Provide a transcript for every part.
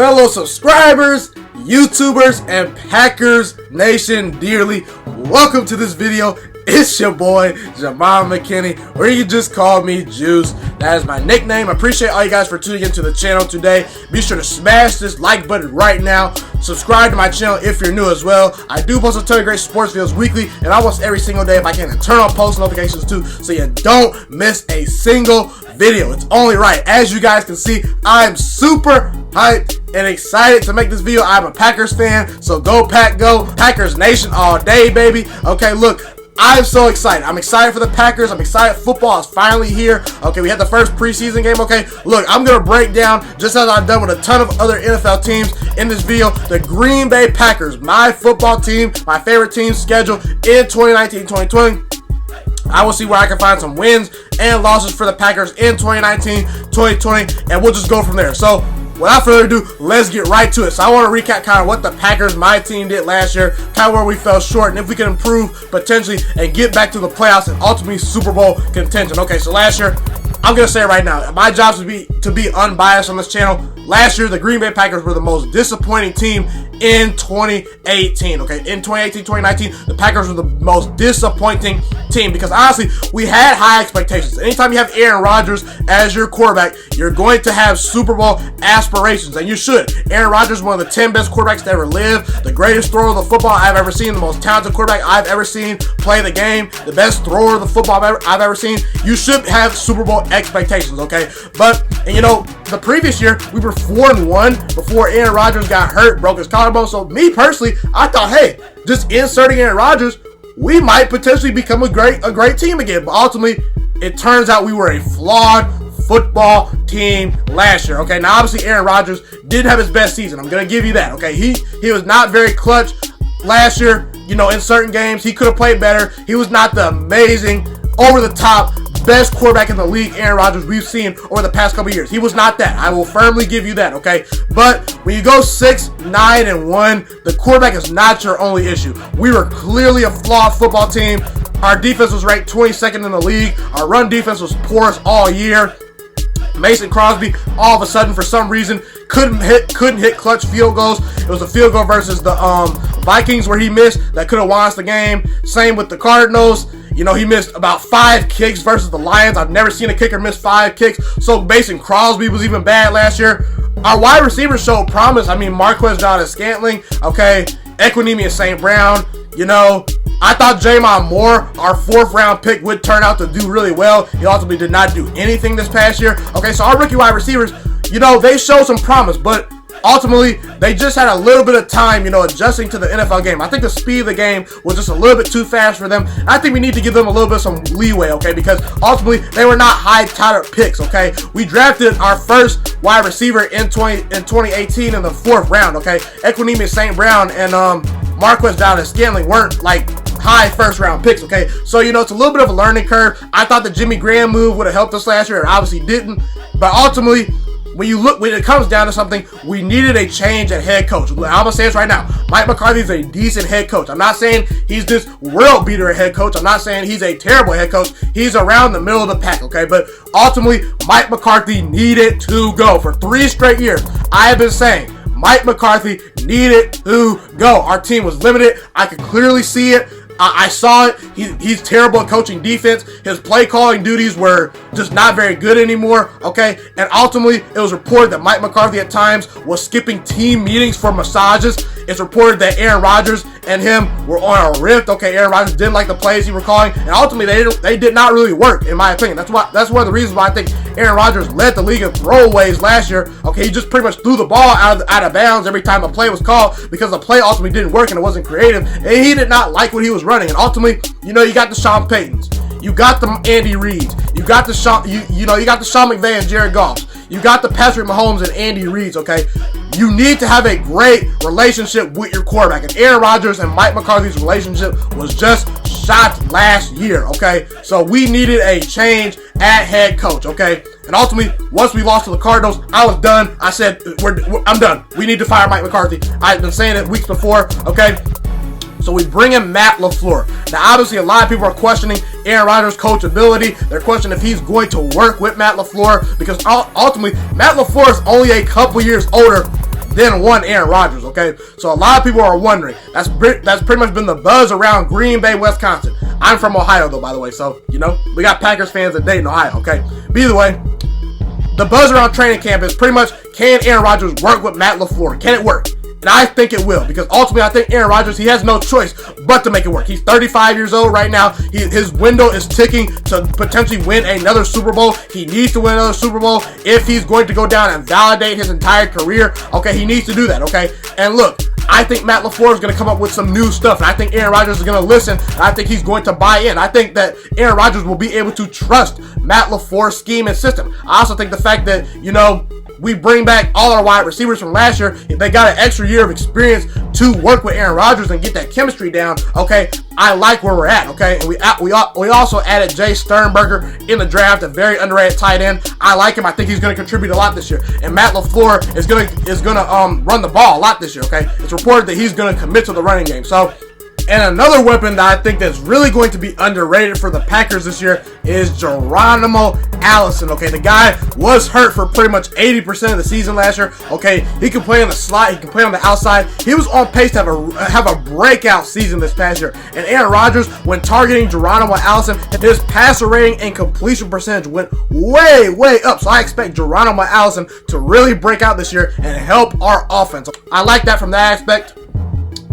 fellow subscribers, YouTubers, and Packers Nation dearly. Welcome to this video. It's your boy, Ghiman Mckinney, or you can just call me Juice. That is my nickname. I appreciate all you guys for tuning into the channel today. Be sure to smash this like button right now. Subscribe to my channel if you're new as well. I do post a ton of great sports videos weekly and almost every single day if I can. And turn on post notifications too so you don't miss a single video. It's only right. As you guys can see, I'm super hyped and excited to make this video. I'm a Packers fan, so go Pack Go. Packers Nation all day, baby. Okay, look, I'm so excited. I'm excited for the Packers. I'm excited. Football is finally here. Okay, we had the first preseason game. Okay, look, I'm going to break down, just as I've done with a ton of other NFL teams in this video, the Green Bay Packers, my football team, my favorite team schedule in 2019-2020. I will see where I can find some wins and losses for the Packers in 2019-2020, and we'll just go from there. So, without further ado, let's get right to it. So I want to recap kind of what the Packers, my team, did last year, kind of where we fell short, and if we can improve potentially and get back to the playoffs and ultimately Super Bowl contention. Okay, so last year, I'm going to say it right now, my job is to be unbiased on this channel. Last year, the Green Bay Packers were the most disappointing team in 2018. Okay, in 2018-2019, the Packers were the most disappointing team because honestly, we had high expectations. Anytime you have Aaron Rodgers as your quarterback, you're going to have Super Bowl aspirations, and you should. Aaron Rodgers is one of the 10 best quarterbacks to ever live, the greatest thrower of the football I've ever seen, the most talented quarterback I've ever seen play the game, the best thrower of the football I've ever seen. You should have Super Bowl expectations, okay? But, and you know, the previous year, we were 4-1 before Aaron Rodgers got hurt, broke his collarbone. So me personally, I thought, hey, just inserting Aaron Rodgers, we might potentially become a great team again. But ultimately, it turns out we were a flawed football team last year. Okay, now obviously Aaron Rodgers didn't have his best season. I'm gonna give you that. Okay, he was not very clutch last year. You know, in certain games, he could have played better. He was not the amazing, over the top, best quarterback in the league, Aaron Rodgers, we've seen over the past couple years. He was not that. I will firmly give you that, okay? But when you go 6-9-1, the quarterback is not your only issue. We were clearly a flawed football team. Our defense was ranked 22nd in the league. Our run defense was porous all year. Mason Crosby, all of a sudden, for some reason, couldn't hit clutch field goals. It was a field goal versus the Vikings where he missed that could have won us the game. Same with the Cardinals. You know, he missed about 5 kicks versus the Lions. I've never seen a kicker miss 5 kicks. So Mason Crosby was even bad last year. Our wide receivers showed promise. I mean, Marquez Valdes-Scantling, okay, Equanimeous St. Brown. You know, I thought J'Mon Moore, our 4th round pick, would turn out to do really well. He ultimately did not do anything this past year. Okay, so our rookie wide receivers, you know, they showed some promise, but ultimately, they just had a little bit of time, you know, adjusting to the NFL game. I think the speed of the game was just a little bit too fast for them. I think we need to give them a little bit of some leeway, okay, because ultimately, they were not high-touted picks, okay? We drafted our first wide receiver in 2018 in the 4th round, okay? Equanimeous St. Brown and Marquez Valdes-Scantling weren't, like, high first-round picks, okay? So, you know, it's a little bit of a learning curve. I thought the Jimmy Graham move would have helped us last year. It obviously didn't. But ultimately, when it comes down to something, we needed a change at head coach. I'm going to say this right now. Mike McCarthy is a decent head coach. I'm not saying he's this world beater at head coach. I'm not saying he's a terrible head coach. He's around the middle of the pack, okay? But ultimately, Mike McCarthy needed to go. For 3 straight years, I have been saying Mike McCarthy needed to go. Our team was limited. I could clearly see it. I saw it. He's terrible at coaching defense. His play calling duties were just not very good anymore, okay? And ultimately, it was reported that Mike McCarthy at times was skipping team meetings for massages. It's reported that Aaron Rodgers and him were on a rift. Okay, Aaron Rodgers didn't like the plays he was calling, and ultimately, they did not really work, in my opinion. That's one of the reasons why I think Aaron Rodgers led the league in throwaways last year. Okay, he just pretty much threw the ball out of bounds every time a play was called because the play ultimately didn't work and it wasn't creative, and he did not like what he was running. And ultimately, you know, you got the Sean Paytons, you got the Andy Reeds, you got the Sean McVay and Jared Goffs, you got the Patrick Mahomes and Andy Reeds, okay? You need to have a great relationship with your quarterback. And Aaron Rodgers and Mike McCarthy's relationship was just shot last year, okay? So we needed a change at head coach, okay? And ultimately, once we lost to the Cardinals, I was done. I said, I'm done. We need to fire Mike McCarthy. I've been saying it weeks before, okay? So we bring in Matt LaFleur. Now, obviously, a lot of people are questioning Aaron Rodgers' coachability. They're questioning if he's going to work with Matt LaFleur because ultimately, Matt LaFleur is only a couple years older than one Aaron Rodgers, okay? So a lot of people are wondering. That's pretty much been the buzz around Green Bay, Wisconsin. I'm from Ohio, though, by the way, so, you know, we got Packers fans in Dayton, Ohio, okay? But either way, the buzz around training camp is pretty much, can Aaron Rodgers work with Matt LaFleur? Can it work? And I think it will, because ultimately I think Aaron Rodgers, he has no choice but to make it work. He's 35 years old right now. His window is ticking to potentially win another Super Bowl. He needs to win another Super Bowl if he's going to go down and validate his entire career. Okay, he needs to do that, okay? And look, I think Matt LaFleur is going to come up with some new stuff, and I think Aaron Rodgers is going to listen, and I think he's going to buy in. I think that Aaron Rodgers will be able to trust Matt LaFleur's scheme and system. I also think the fact that, you know, we bring back all our wide receivers from last year. They got an extra year of experience to work with Aaron Rodgers and get that chemistry down. Okay, I like where we're at. Okay, and we also added Jay Sternberger in the draft, a very underrated tight end. I like him. I think he's going to contribute a lot this year. And Matt LaFleur is gonna run the ball a lot this year. Okay, it's reported that he's going to commit to the running game. So. And another weapon that I think that's really going to be underrated for the Packers this year is Geronimo Allison. Okay, the guy was hurt for pretty much 80% of the season last year. Okay, he can play on the slot, he can play on the outside. He was on pace to have a breakout season this past year. And Aaron Rodgers, when targeting Geronimo Allison, his passer rating and completion percentage went way, way up. So I expect Geronimo Allison to really break out this year and help our offense. I like that from that aspect.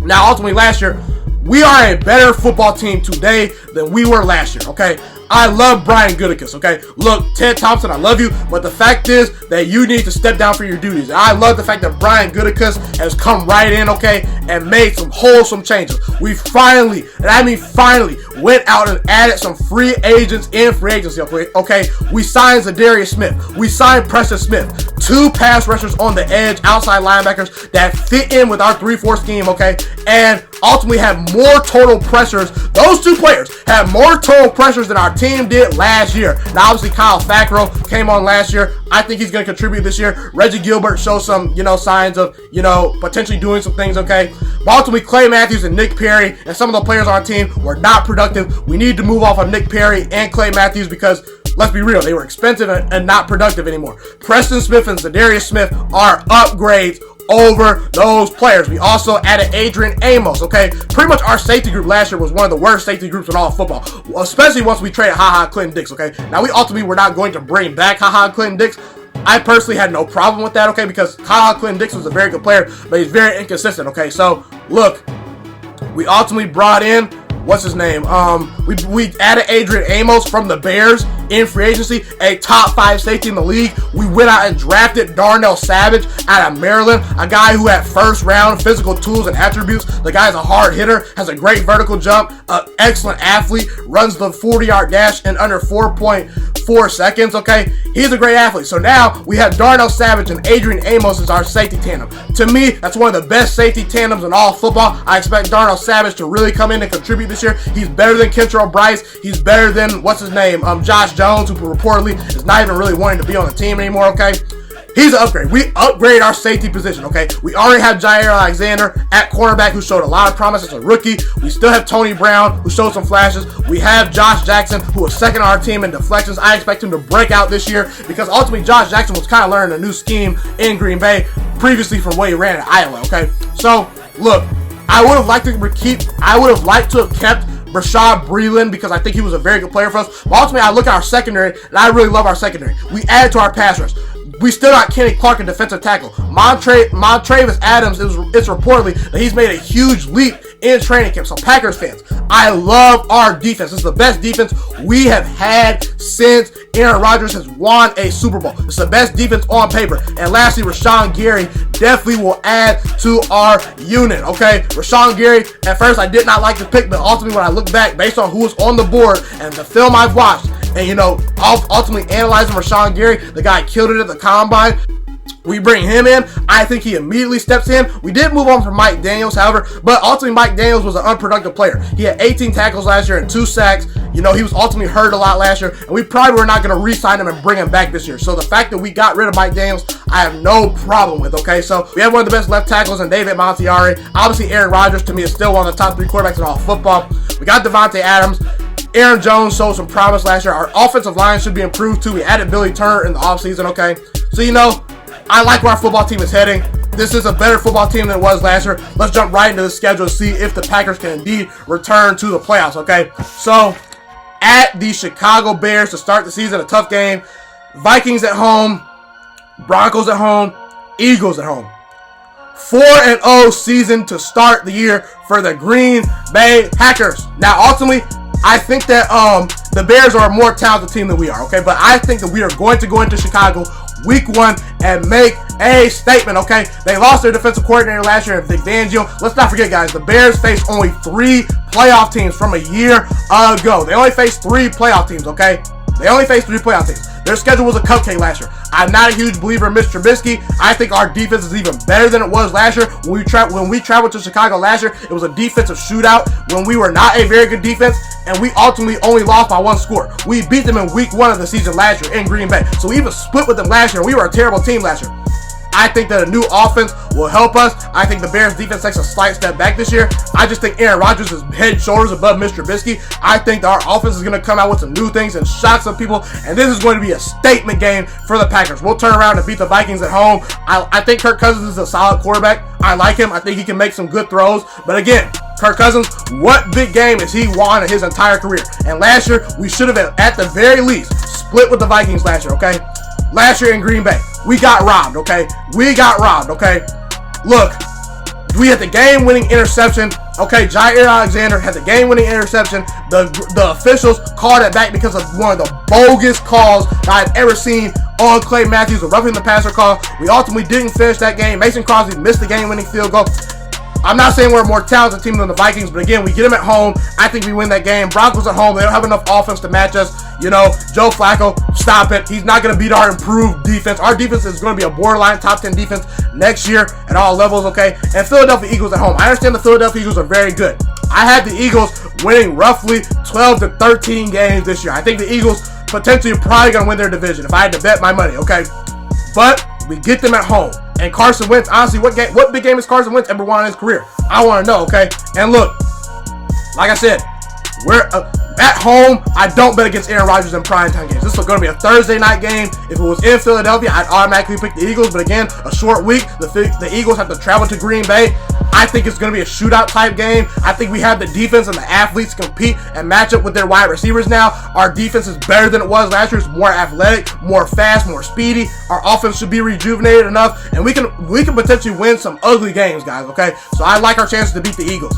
Now, ultimately, last year, we are a better football team today than we were last year, okay? I love Brian Gutekunst, okay? Look, Ted Thompson, I love you, but the fact is that you need to step down for your duties. And I love the fact that Brian Gutekunst has come right in, okay, and made some wholesome changes. We finally, and I mean finally, went out and added some free agents in free agency, okay? We signed Zadarius Smith. We signed Preston Smith. 2 pass rushers on the edge, outside linebackers that fit in with our 3-4 scheme, okay? And ultimately have more total pressures. Those 2 players have more total pressures than our team did last year. Now, obviously, Kyle Fackrell came on last year. I think he's going to contribute this year. Reggie Gilbert shows some, signs of, potentially doing some things, okay? But ultimately, Clay Matthews and Nick Perry and some of the players on our team were not productive. We need to move off of Nick Perry and Clay Matthews because, let's be real, they were expensive and not productive anymore. Preston Smith and Zadarius Smith are upgrades over those players. We also added Adrian Amos, okay? Pretty much our safety group last year was one of the worst safety groups in all of football, especially once we traded HaHa Clinton-Dix, okay? Now, we ultimately were not going to bring back HaHa Clinton-Dix. I personally had no problem with that, okay? Because HaHa Clinton-Dix was a very good player, but he's very inconsistent, okay? So, look, we ultimately brought in, what's his name? We added Adrian Amos from the Bears in free agency, a top 5 safety in the league. We went out and drafted Darnell Savage out of Maryland, a guy who had first round physical tools and attributes. The guy's a hard hitter, has a great vertical jump, an excellent athlete, runs the 40-yard dash in under 4.4 seconds, okay? He's a great athlete. So now we have Darnell Savage and Adrian Amos as our safety tandem. To me, that's one of the best safety tandems in all football. I expect Darnell Savage to really come in and contribute this year. He's better than Kentrell Bryce. He's better than, Josh Jones, who reportedly is not even really wanting to be on the team anymore, okay? He's an upgrade. We upgrade our safety position, okay? We already have Jair Alexander at cornerback, who showed a lot of promise as a rookie. We still have Tony Brown, who showed some flashes. We have Josh Jackson, who was second on our team in deflections. I expect him to break out this year because ultimately Josh Jackson was kind of learning a new scheme in Green Bay previously from what he ran at Iowa, okay? So, look, I would have liked to have kept Rashad Breeland because I think he was a very good player for us. But ultimately, I look at our secondary, and I really love our secondary. We added to our pass rush. We still got Kenny Clark in defensive tackle. Montravis Adams, it's reportedly that he's made a huge leap in training camp. So Packers fans, I love our defense. This is the best defense we have had since Aaron Rodgers has won a Super Bowl. It's the best defense on paper. And lastly, Rashawn Gary definitely will add to our unit, okay? Rashawn Gary, at first I did not like the pick, but ultimately when I look back based on who was on the board and the film I've watched, and ultimately analyzing Rashawn Gary, the guy killed it at the combine. We bring him in. I think he immediately steps in. We did move on from Mike Daniels, however, but ultimately Mike Daniels was an unproductive player. He had 18 tackles last year and 2 sacks. He was ultimately hurt a lot last year, and we probably were not going to re-sign him and bring him back this year. So the fact that we got rid of Mike Daniels, I have no problem with, okay? So we have one of the best left tackles in David Montiari. Obviously, Aaron Rodgers, to me, is still one of the top 3 quarterbacks in all football. We got Devontae Adams. Aaron Jones showed some promise last year. Our offensive line should be improved too. We added Billy Turner in the offseason, okay? So, I like where our football team is heading. this is a better football team than it was last year. Let's jump right into the schedule and see if the Packers can indeed return to the playoffs, okay? So, at the Chicago Bears to start the season, a tough game. Vikings at home, Broncos at home, Eagles at home. 4-0 season to start the year for the Green Bay Packers. Now, ultimately, I think that the Bears are a more talented team than we are, okay? But I think that we are going to go into Chicago week 1 and make a statement, okay? They lost their defensive coordinator last year, Vic Fangio. Let's not forget, guys, the Bears faced only 3 playoff teams from a year ago. They only faced 3 playoff teams, okay? They only faced 3 playoff teams. Their schedule was a cupcake last year. I'm not a huge believer in Mr. Trubisky. I think our defense is even better than it was last year. When we traveled to Chicago last year, it was a defensive shootout when we were not a very good defense, and we ultimately only lost by 1 score. We beat them in week 1 of the season last year in Green Bay. So we even split with them last year. We were a terrible team last year. I think that a new offense will help us. I think the Bears defense takes a slight step back this year. I just think Aaron Rodgers is head and shoulders above Mr. Trubisky. I think that our offense is going to come out with some new things and shock some people. And this is going to be a statement game for the Packers. We'll turn around and beat the Vikings at home. I think Kirk Cousins is a solid quarterback. I like him. I think he can make some good throws. But again, Kirk Cousins, what big game has he won in his entire career? And last year, we should have at the very least split with the Vikings last year, okay? Last year in Green Bay, we got robbed, okay? We got robbed, okay? Look, we had the game-winning interception, okay? Jair Alexander had the game-winning interception. The officials called it back because of one of the bogus calls that I've ever seen on Clay Matthews, a roughing the passer call. We ultimately didn't finish that game. Mason Crosby missed the game-winning field goal. I'm not saying we're a more talented team than the Vikings, but again, we get them at home. I think we win that game. Broncos at home. They don't have enough offense to match us. You know, Joe Flacco, stop it. He's not going to beat our improved defense. Our defense is going to be a borderline top 10 defense next year at all levels, okay? And Philadelphia Eagles at home. I understand the Philadelphia Eagles are very good. I had the Eagles winning roughly 12 to 13 games this year. I think the Eagles potentially are probably going to win their division if I had to bet my money, okay? But we get them at home. And Carson Wentz, honestly, what big game has Carson Wentz ever won in his career? I want to know, okay? And look, like I said, we're at home. I don't bet against Aaron Rodgers in primetime games. This is going to be a Thursday night game. If it was in Philadelphia, I'd automatically pick the Eagles. But again, a short week. The Eagles have to travel to Green Bay. I think it's going to be a shootout type game. I think we have the defense and the athletes to compete and match up with their wide receivers now. Our defense is better than it was last year. It's more athletic, more fast, more speedy. Our offense should be rejuvenated enough, and we can potentially win some ugly games, guys, okay? So I like our chances to beat the Eagles.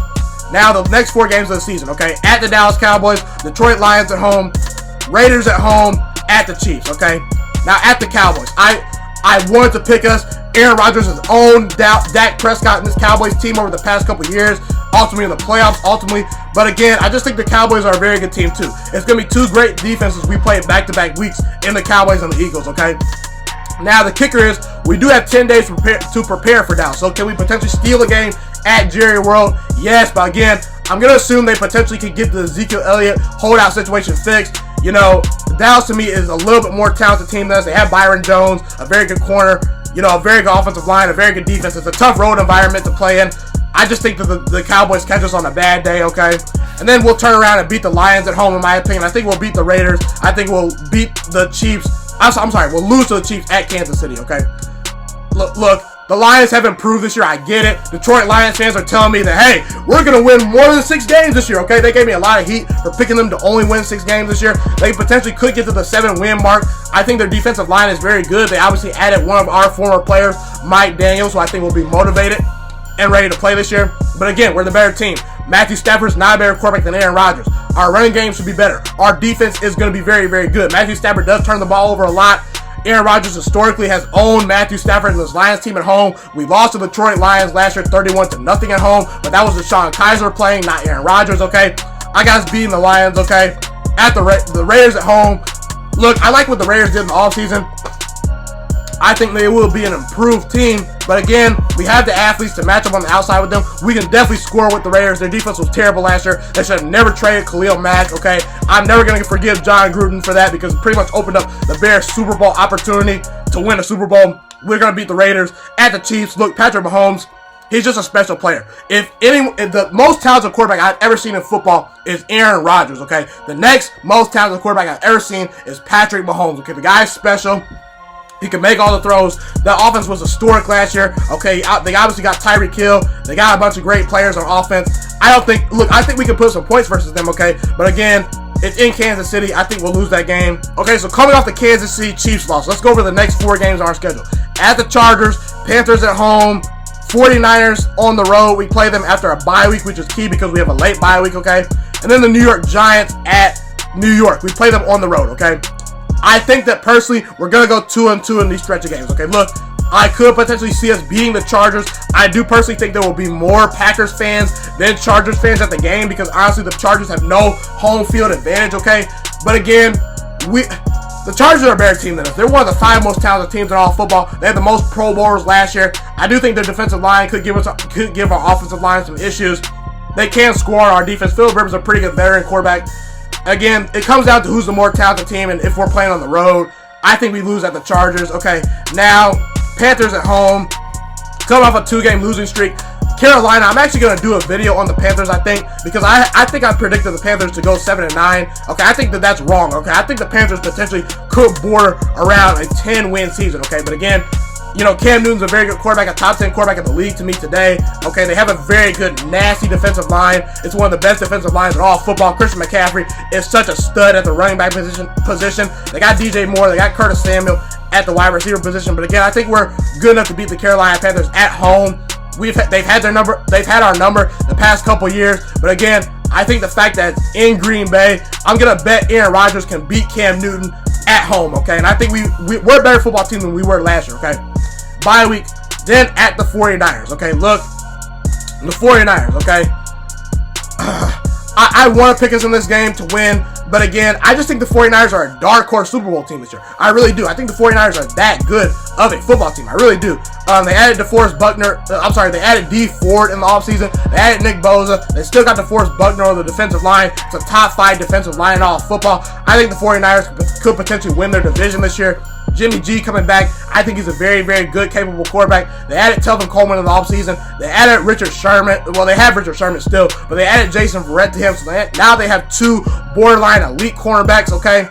Now, the next 4 games of the season, okay? At the Dallas Cowboys, Detroit Lions at home, Raiders at home, at the Chiefs, okay? Now, at the Cowboys, I wanted to pick us. Aaron Rodgers has owned Dak Prescott and this Cowboys team over the past couple years, ultimately in the playoffs, But again, I just think the Cowboys are a very good team, too. It's going to be 2 great defenses we play back-to-back weeks in the Cowboys and the Eagles, okay? Now, the kicker is we do have 10 days to prepare for Dallas. So, can we potentially steal a game at Jerry World? Yes, but again, I'm going to assume they potentially can get the Ezekiel Elliott holdout situation fixed. You know, Dallas to me is a little bit more talented team than us. They have Byron Jones, a very good corner, you know, a very good offensive line, a very good defense. It's a tough road environment to play in. I just think that the Cowboys catch us on a bad day, okay? And then we'll turn around and beat the Lions at home, in my opinion. I think we'll beat the Raiders. I think we'll beat the Chiefs. I'm sorry, we'll lose to the Chiefs at Kansas City, okay? Look, the Lions have improved this year. I get it. Detroit Lions fans are telling me that, hey, we're going to win more than 6 games this year, okay? They gave me a lot of heat for picking them to only win 6 games this year. They potentially could get to the 7-win mark. I think their defensive line is very good. They obviously added one of our former players, Mike Daniels, who I think will be motivated and ready to play this year. But again, we're the better team. Matthew Stafford's not a better quarterback than Aaron Rodgers. Our running game should be better. Our defense is going to be very, very good. Matthew Stafford does turn the ball over a lot. Aaron Rodgers historically has owned Matthew Stafford and his Lions team at home. We lost to the Detroit Lions last year 31-0 at home, but that was Deshaun Kaiser playing, not Aaron Rodgers, okay? I got us beating the Lions, okay? At the Raiders at home. Look, I like what the Raiders did in the offseason. I think they will be an improved team. But again, we have the athletes to match up on the outside with them. We can definitely score with the Raiders. Their defense was terrible last year. They should have never traded Khalil Mack, okay? I'm never going to forgive John Gruden for that because it pretty much opened up the Bears' Super Bowl opportunity to win a Super Bowl. We're going to beat the Raiders at the Chiefs. Look, Patrick Mahomes, he's just a special player. If the most talented quarterback I've ever seen in football is Aaron Rodgers, okay? The next most talented quarterback I've ever seen is Patrick Mahomes, okay? The guy's special. He can make all the throws. The offense was historic last year. Okay, they obviously got Tyreek Hill. They got a bunch of great players on offense. I think we can put some points versus them, okay? But again, it's in Kansas City. I think we'll lose that game. Okay, so coming off the Kansas City Chiefs loss, let's go over the next 4 games on our schedule. At the Chargers, Panthers at home, 49ers on the road. We play them after a bye week, which is key because we have a late bye week, okay? And then the New York Giants at New York. We play them on the road, okay? I think that personally, we're going to go 2-2 in these stretch of games. Okay, look, I could potentially see us beating the Chargers. I do personally think there will be more Packers fans than Chargers fans at the game because honestly, the Chargers have no home field advantage, okay? But again, the Chargers are a better team than us. They're one of the 5 most talented teams in all football. They had the most Pro Bowlers last year. I do think their defensive line could give our offensive line some issues. They can score on our defense. Phil Rivers is a pretty good veteran quarterback. Again, it comes down to who's the more talented team, and if we're playing on the road, I think we lose at the Chargers. Okay, now, Panthers at home, coming off a 2-game losing streak. Carolina, I'm actually going to do a video on the Panthers, I think, because I think I predicted the Panthers to go 7-9. Okay, I think that's wrong. Okay, I think the Panthers potentially could border around a 10-win season. Okay, but again, you know, Cam Newton's a very good quarterback, a top 10 quarterback in the league to me today. Okay, they have a very good, nasty defensive line. It's one of the best defensive lines in all football. Christian McCaffrey is such a stud at the running back position. They got DJ Moore. They got Curtis Samuel at the wide receiver position. But again, I think we're good enough to beat the Carolina Panthers at home. They've had our number the past couple years. But again, I think the fact that it's in Green Bay, I'm gonna bet Aaron Rodgers can beat Cam Newton at home. Okay, and I think we're a better football team than we were last year. Okay. Bye week, then at the 49ers. Okay, look, the 49ers, okay? I want to pick us in this game to win, but again, I just think the 49ers are a dark horse Super Bowl team this year. I really do. I think the 49ers are that good of a football team. I really do. They added they added D Ford in the offseason. They added Nick Bosa. They still got DeForest Buckner on the defensive line. It's a top 5 defensive line in all football. I think the 49ers could potentially win their division this year. Jimmy G coming back. I think he's a very, very good, capable quarterback. They added Telvin Coleman in the offseason. They added Richard Sherman. Well, they have Richard Sherman still, but they added Jason Verrett to him. So now they have 2 borderline elite cornerbacks, okay?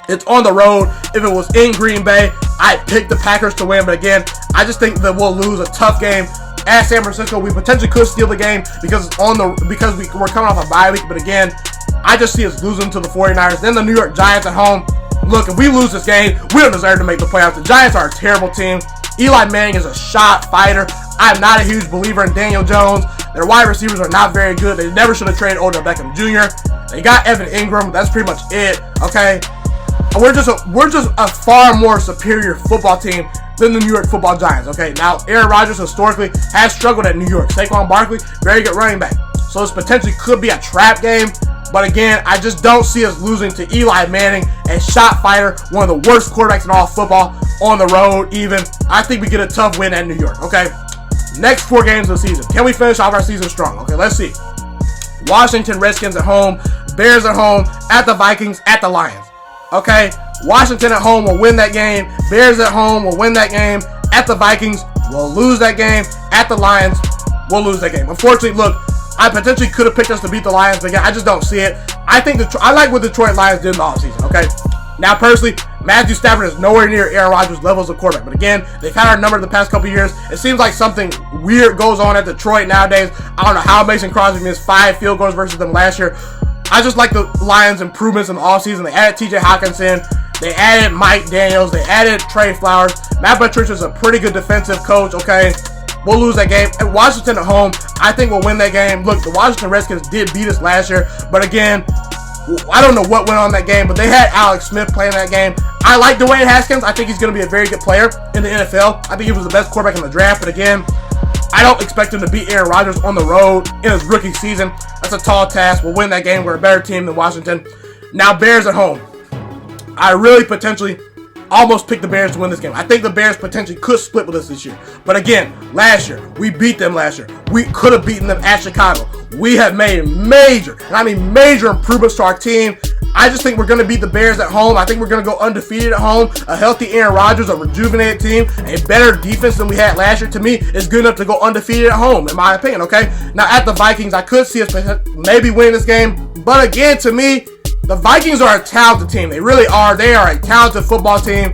It's on the road. If it was in Green Bay, I'd pick the Packers to win. But again, I just think that we'll lose a tough game at San Francisco. We potentially could steal the game because we're coming off a bye week. But again, I just see us losing to the 49ers. Then the New York Giants at home. Look, if we lose this game, we don't deserve to make the playoffs. The Giants are a terrible team. Eli Manning is a shot fighter. I'm not a huge believer in Daniel Jones. Their wide receivers are not very good. They never should have traded Odell Beckham Jr. They got Evan Ingram. That's pretty much it. Okay, we're just a far more superior football team than the New York Football Giants. Okay, now Aaron Rodgers historically has struggled at New York. Saquon Barkley, very good running back. So this potentially could be a trap game. But again, I just don't see us losing to Eli Manning, a shot fighter, one of the worst quarterbacks in all football, on the road even. I think we get a tough win at New York, okay? Next 4 games of the season. Can we finish off our season strong? Okay, let's see. Washington Redskins at home, Bears at home, at the Vikings, at the Lions. Okay, Washington at home will win that game. Bears at home will win that game. At the Vikings, we'll lose that game. At the Lions, we'll lose that game. Unfortunately, look, I potentially could have picked us to beat the Lions, but again, I just don't see it. I like what the Detroit Lions did in the offseason, okay? Now, personally, Matthew Stafford is nowhere near Aaron Rodgers' levels of quarterback. But again, they've had our number the past couple years. It seems like something weird goes on at Detroit nowadays. I don't know how Mason Crosby missed 5 field goals versus them last year. I just like the Lions' improvements in the offseason. They added TJ Hawkinson. They added Mike Daniels. They added Trey Flowers. Matt Patricia's a pretty good defensive coach, okay? We'll lose that game. At Washington at home, I think we'll win that game. Look, the Washington Redskins did beat us last year, but again, I don't know what went on that game, but they had Alex Smith playing that game. I like Dwayne Haskins. I think he's going to be a very good player in the NFL. I think he was the best quarterback in the draft, but again, I don't expect him to beat Aaron Rodgers on the road in his rookie season. That's a tall task. We'll win that game. We're a better team than Washington. Now, Bears at home. I really potentially almost picked the Bears to win this game. I think the Bears potentially could split with us this year. But again, last year, we beat them last year. We could have beaten them at Chicago. We have made major, and I mean major improvements to our team. I just think we're going to beat the Bears at home. I think we're going to go undefeated at home. A healthy Aaron Rodgers, a rejuvenated team, a better defense than we had last year, to me, is good enough to go undefeated at home, in my opinion, okay? Now, at the Vikings, I could see us maybe winning this game. But again, to me, the Vikings are a talented team. They really are. They are a talented football team.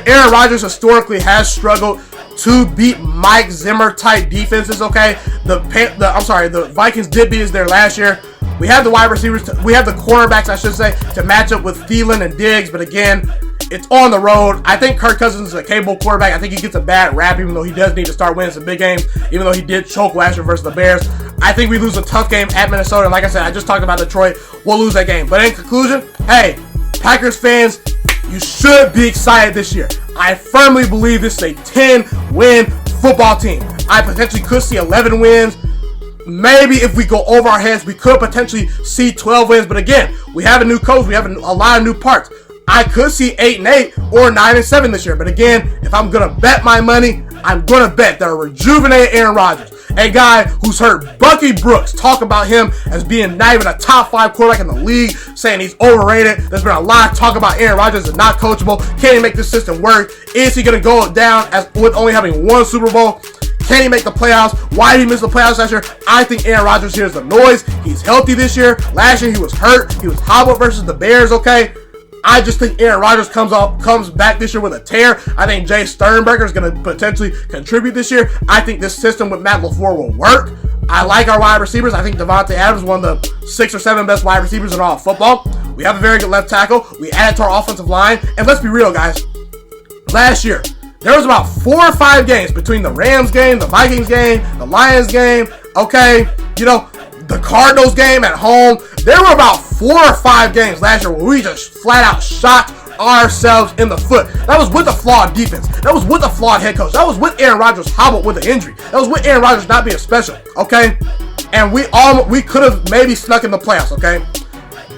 Aaron Rodgers historically has struggled to beat Mike Zimmer type defenses. Okay, the Vikings did beat us there last year. We have the wide receivers, we have the cornerbacks, I should say, to match up with Thielen and Diggs. But again, it's on the road. I think Kirk Cousins is a capable quarterback. I think he gets a bad rap, even though he does need to start winning some big games, even though he did choke last year versus the Bears. I think we lose a tough game at Minnesota. And like I said, I just talked about Detroit. We'll lose that game. But in conclusion, hey, Packers fans, you should be excited this year. I firmly believe this is a 10-win football team. I potentially could see 11 wins. Maybe if we go over our heads, we could potentially see 12 wins. But again, we have a new coach. We have a lot of new parts. I could see 8-8 or 9-7 this year. But again, if I'm going to bet my money, I'm going to bet that a rejuvenated Aaron Rodgers, a guy who's heard Bucky Brooks talk about him as being not even a top 5 quarterback in the league, saying he's overrated. There's been a lot of talk about Aaron Rodgers is not coachable. Can he make this system work? Is he going to go down as with only having one Super Bowl? Can he make the playoffs? Why did he miss the playoffs last year? I think Aaron Rodgers hears the noise. He's healthy this year. Last year he was hurt. He was hobbled versus the Bears, okay? I just think Aaron Rodgers comes back this year with a tear. I think Jay Sternberger is going to potentially contribute this year. I think this system with Matt LaFleur will work. I like our wide receivers. I think Devontae Adams is one of the 6 or 7 best wide receivers in all of football. We have a very good left tackle. We added to our offensive line. And let's be real, guys. Last year, there was about 4 or 5 games between the Rams game, the Vikings game, the Lions game, okay, the Cardinals game at home. There were about 4 or 5 games last year where we just flat out shot ourselves in the foot. That was with a flawed defense. That was with a flawed head coach. That was with Aaron Rodgers hobbled with an injury. That was with Aaron Rodgers not being special, okay? And we could have maybe snuck in the playoffs, okay?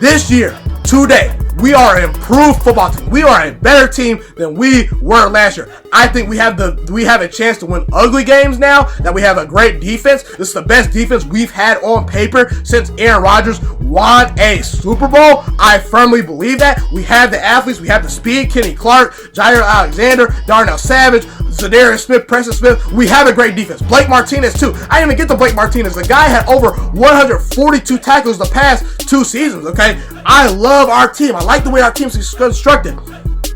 This year, today, we are an improved football team. We are a better team than we were last year. I think we have a chance to win ugly games now that we have a great defense. This is the best defense we've had on paper since Aaron Rodgers won a Super Bowl. I firmly believe that. We have the athletes. We have the speed. Kenny Clark, Jair Alexander, Darnell Savage, Zadarius Smith, Preston Smith. We have a great defense. Blake Martinez, too. I didn't even get to Blake Martinez. The guy had over 142 tackles the past 2 seasons, okay? I love our team. I like the way our team's constructed.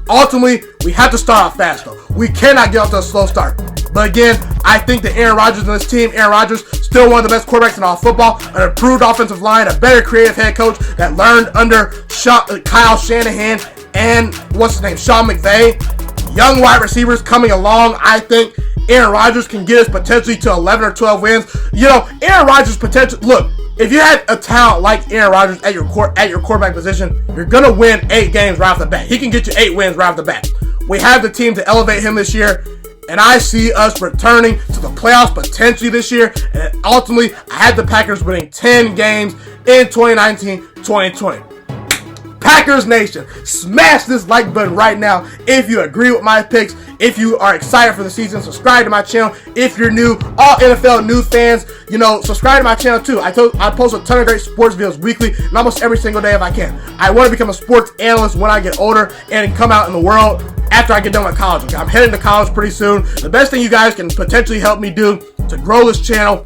Ultimately, we have to start off fast, though. We cannot get off to a slow start. But again, I think that Aaron Rodgers and this team, Aaron Rodgers, still one of the best quarterbacks in all football, an improved offensive line, a better creative head coach that learned under Kyle Shanahan and, Sean McVay. Young wide receivers coming along. I think Aaron Rodgers can get us potentially to 11 or 12 wins. Aaron Rodgers potential. Look, if you had a talent like Aaron Rodgers at your quarterback position, you're going to win 8 games right off the bat. He can get you 8 wins right off the bat. We have the team to elevate him this year, and I see us returning to the playoffs potentially this year. And ultimately, I had the Packers winning 10 games in 2019-2020. Packers Nation, smash this like button right now if you agree with my picks. If you are excited for the season, subscribe to my channel. If you're new, all NFL new fans, subscribe to my channel too. I post a ton of great sports videos weekly and almost every single day if I can. I want to become a sports analyst when I get older and come out in the world after I get done with college. Okay? I'm heading to college pretty soon. The best thing you guys can potentially help me do to grow this channel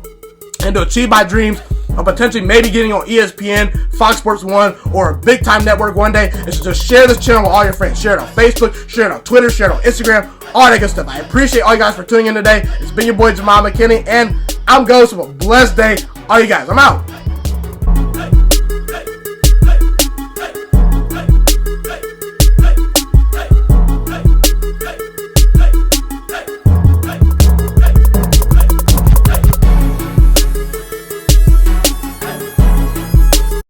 and to achieve my dreams of potentially maybe getting on ESPN, Fox Sports 1, or a big-time network one day is to just share this channel with all your friends. Share it on Facebook, share it on Twitter, share it on Instagram, all that good stuff. I appreciate all you guys for tuning in today. It's been your boy, Ghiman Mckinney, and I'm going to have a blessed day. All you guys, I'm out.